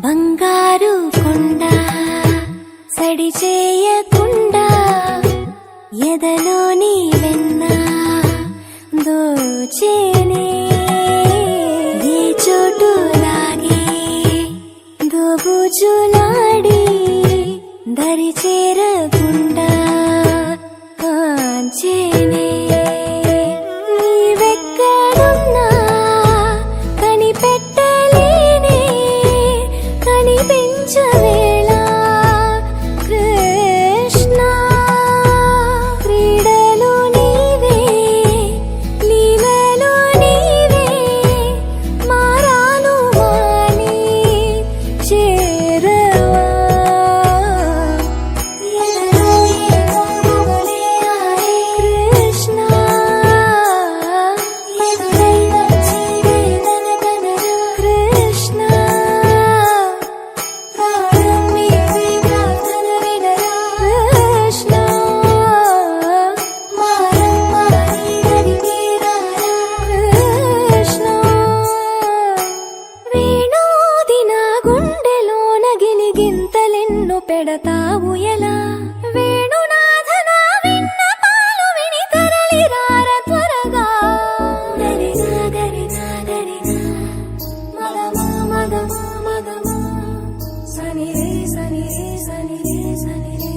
బంగారు కొండ సడి చేయకుండా ఎదలోని వెన్న దోచేనే ఏ చోటు లాగే దోబుజులాడి దరి చేరకుండా కాంచేనే నీవెక్కడున్నా కనిపెట్టలేనే కనిపించవేళ కృష్ణ క్రీడలు నీవే లీలలు నీవే మారాను మాని చేరవా కృష్ణ కృష్ణ కృష్ణ కృష్ణ వేణోది నా గుండెలోన గిలిగింతలెన్ను పెడతావు ఎలా వేణునాథ నా విన్నపాలు విని తరలి రార త్వరగా గరిగా గరిగా గరిగా మగమా మగమా మగమా సని రే సని రే సని రే సని రే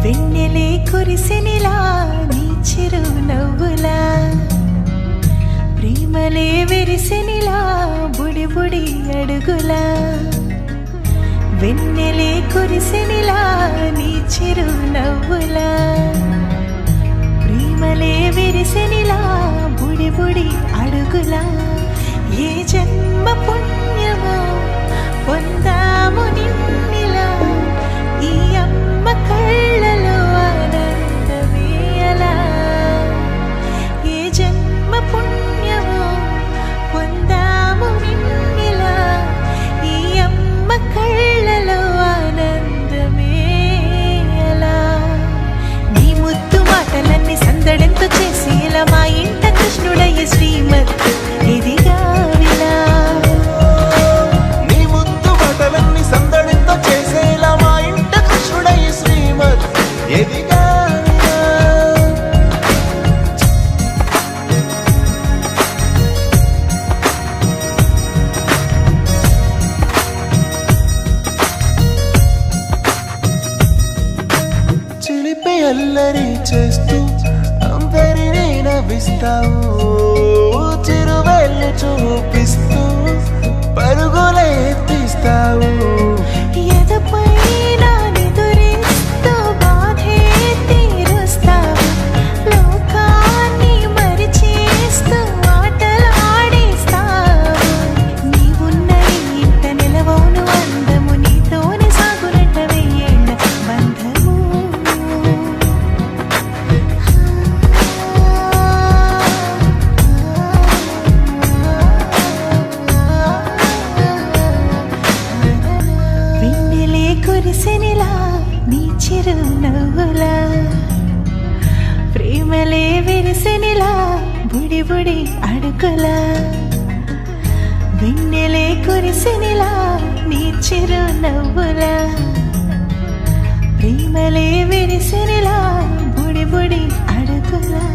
వెన్నెలే కురిసినిలా నీ చిరు నవ్వులా ప్రేమలే విరిసినిలా బుడి బుడి అడుగులా వెన్నెలే కురిసినిలా నీ చిరు నవ్వులా ప్రేమలే విరిసినిలా బుడి బుడి అడుగులా ఏ జన్మ పుణ్యమో పొందాము నిన్నిలా ఈ అమ్మ కళ్ళలో ఆనందమే అలా ఏ జన్మ పుణ్యమో పొందాము నిన్నిలా ఈ అమ్మ కళ్ళలో ఆనందమే అలా నీ ముద్దు మాటలన్నీ సందడెంతో చేసి ఇలా మా ఇంట కృష్ణుడయ్య శ్రీమత్ ఇదిగా విలా నీ ముద్దు మాటలన్నీ సందడితో చేసేలా మా ఇంట కృష్ణుడయ్య శ్రీమత్ ఎదిగా చిలిపి అల్లరి చేస్తూ అందరినీ నవ్విస్తావు చిరువేళ్ళు చూపిస్తూ పరుగులే ఎత్తిస్తావు ఎదపై నా నిదురిస్తూ బాధే తీరుస్తావు లోకాన్ని మరిచేస్తూ ఆటలాడిస్తావు నీవున్న ఈ ఇంట నిలవవును అందము నీతోనే సాగునట్ట వెయ్యేళ్ళ బంధము వెన్నెలే కురిసినిలా నీ చిరు నవ్వులా ప్రేమలే విరిసినిలా బుడి బుడి అడుగులా వెన్నెలే కురిసినిలా నీ చిరు నవ్వులా ప్రేమలే విరిసినిలా బుడి బుడి అడుగులా